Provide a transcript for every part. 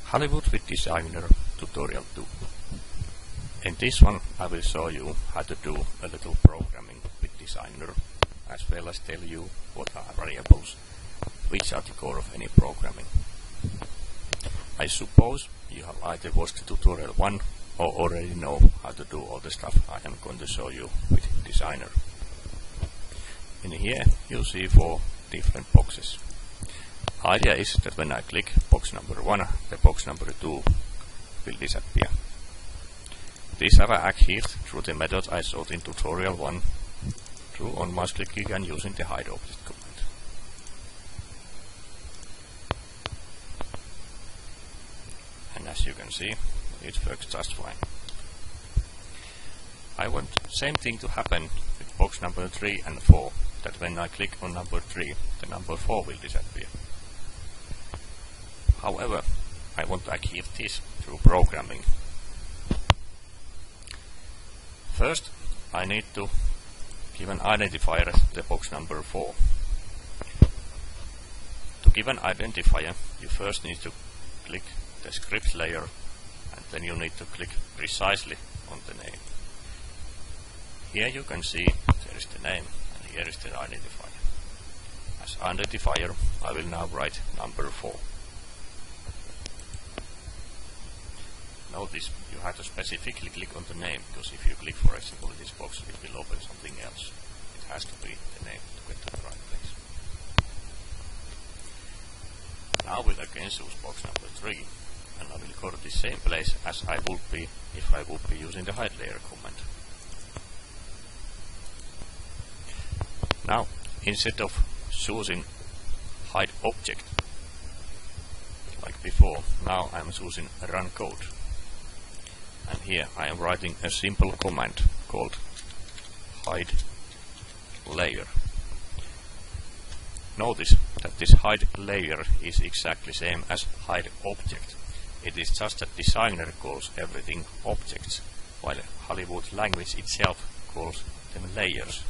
Hollywood with Designer Tutorial 2. In this one I will show you how to do a little programming with Designer, as well as tell you what are variables, which are the core of any programming. I suppose you have either watched tutorial 1 or already know how to do all the stuff I am going to show you with Designer. In here you see 4 different boxes. Idea is that when I click box number 1, the box number 2 will disappear. These are achieved through the method I showed in tutorial 1, through on mouse clicking and using the hide object command. And as you can see, it works just fine. I want same thing to happen with box number 3 and 4, that when I click on number 3, the number 4 will disappear. However, I want to achieve this through programming. First, I need to give an identifier to the box number 4. To give an identifier, you first need to click the script layer, and then you need to click precisely on the name. Here you can see there is the name, and here is the identifier. As identifier, I will now write number 4. Notice you have to specifically click on the name, because if you click, for example, in this box, it will open something else. It has to be the name to get to the right place. Now we'll again choose box number 3, and I will go to the same place as I would be if I would be using the hide layer command. Now, instead of choosing hide object like before, now I am choosing run code. And here I am writing a simple command called hide layer. Notice that this hide layer is exactly same as hide object. It is just that Designer calls everything objects, while Hollywood language itself calls them layers.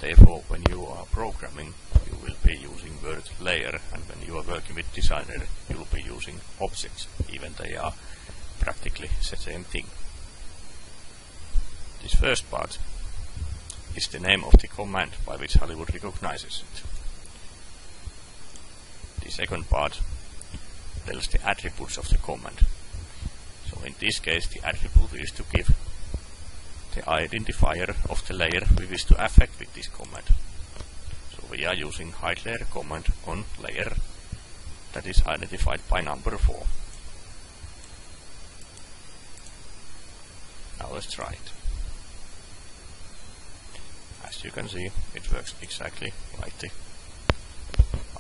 Therefore, when you are programming, you will be using word layer, and when you are working with Designer, you will be using objects, even they are practically the same thing. This first part is the name of the command by which Hollywood recognizes it. The second part tells the attributes of the command. So in this case, the attribute is to give the identifier of the layer we wish to affect with this command. So we are using hide layer command on layer that is identified by number 4. Now let's try it. As you can see, it works exactly like the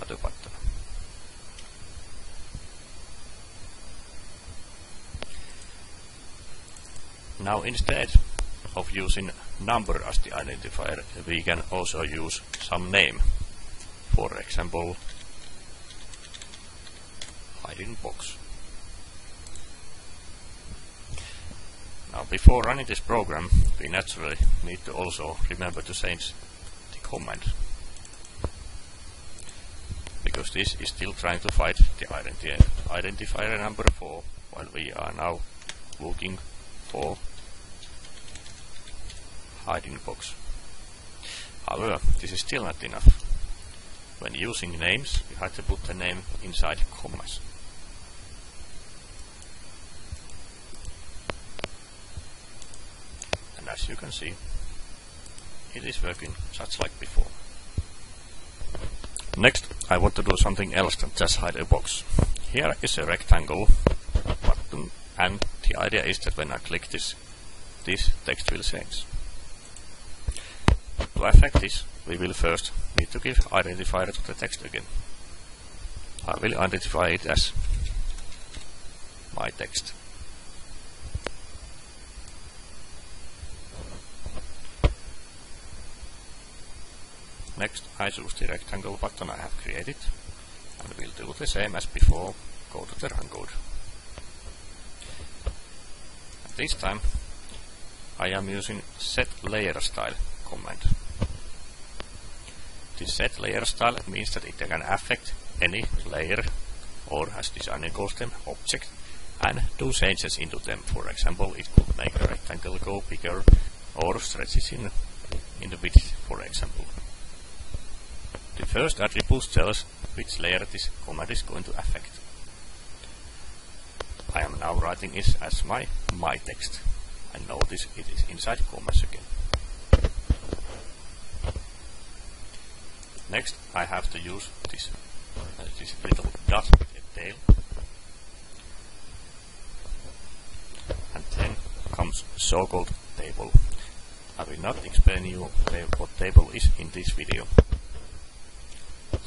other button. Now instead of using number as the identifier, we can also use some name. For example, hiding box. Now before running this program, we naturally need to also remember to change the command, because this is still trying to find the identifier number 4, while we are now looking for hiding box. However, this is still not enough. When using names, you have to put the name inside commas. And as you can see, it is working just like before. Next, I want to do something else than just hide a box. Here is a rectangle button, and the idea is that when I click this text will change. To affect this, we will first need to give identifier to the text again. I will identify it as my text. Next, I choose the rectangle button I have created, and will do the same as before, go to the run code. And this time, I am using set layer style command. The set layer style means that it can affect any layer or as designer calls them, object, and do changes into them. For example, it could make a rectangle go bigger or stretch it in the width, for example. The first attribute tells which layer this command is going to affect. I am now writing it as my text, and notice it is inside commas again. Next, I have to use this little dot with a tail, and then comes so-called table. I will not explain you what table is in this video.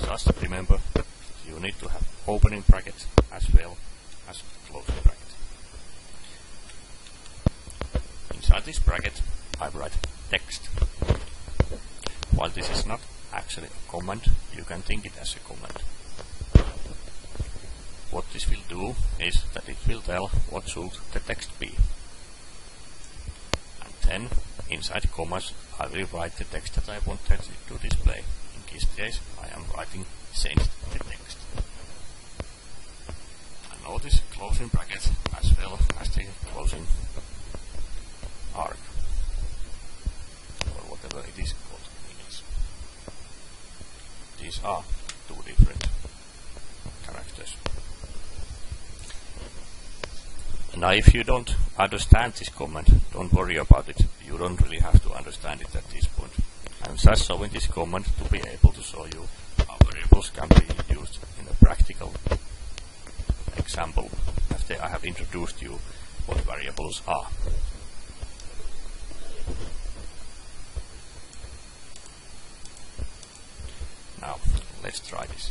Just remember, you need to have opening bracket as well as closing bracket. Inside this bracket, I write text. While this is not actually a command, you can think it as a command. What this will do is that it will tell what should the text be. And then, inside commas, I will write the text that I wanted to display. In this case, I am writing changed the text. And notice closing bracket as well as the closing arc, or whatever it is called in English. These are two different characters. Now if you don't understand this command, don't worry about it. You don't really have to understand it at this point. I'm just showing this command to be able to show you how variables can be used in a practical example, after I have introduced you what variables are. Now, let's try this.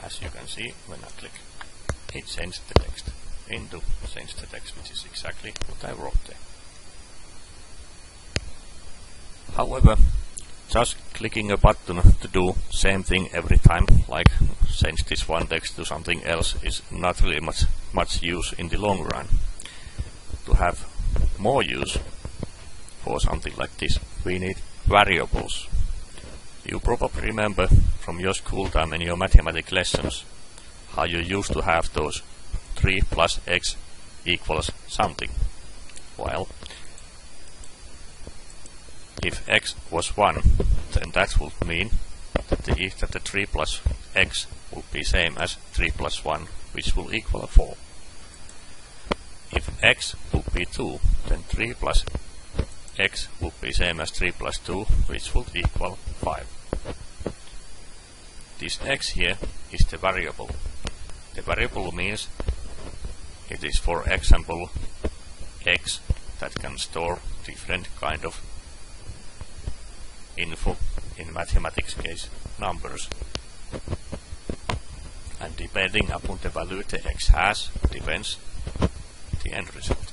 As you can see, when I click, it changed the text into change the text, which is exactly what I wrote there. However, just clicking a button to do same thing every time, like change this one text to something else, is not really much use in the long run. To have more use for something like this, we need variables. You probably remember from your school time in your mathematics lessons how you used to have those 3 plus x equals something. Well, if x was 1, then that would mean that the 3 plus x would be same as 3 plus 1, which will equal 4. If x would be 2, then 3 plus x would be same as 3 plus 2, which would equal 5. This x here is the variable. The variable means it is, for example, x that can store different kind of info, in mathematics case numbers, and depending upon the value the x has depends the end result.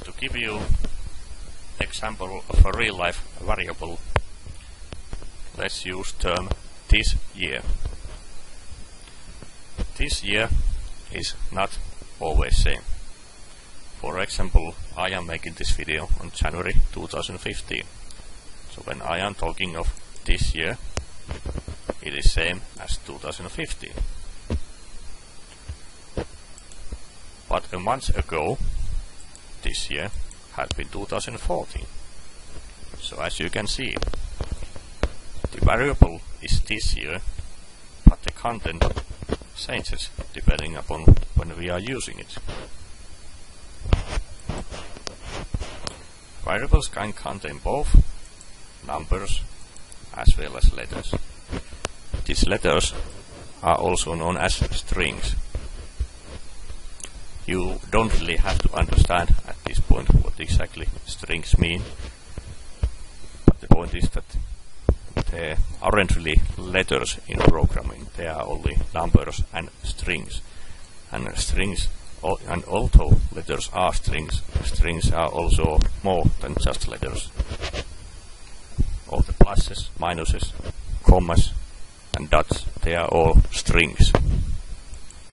To give you example of a real life variable, let's use term this year. This year is not always same. For example, I am making this video on January 2015. So when I am talking of this year, it is same as 2015. But a month ago, this year had been 2014. So as you can see, the variable is this year, but the content changes depending upon when we are using it. Variables can contain both numbers as well as letters. These letters are also known as strings. You don't really have to understand at this point what exactly strings mean, but the point is that there aren't really letters in programming, there are only numbers and strings. And although letters are strings, strings are also more than just letters. All the pluses, minuses, commas and dots, they are all strings.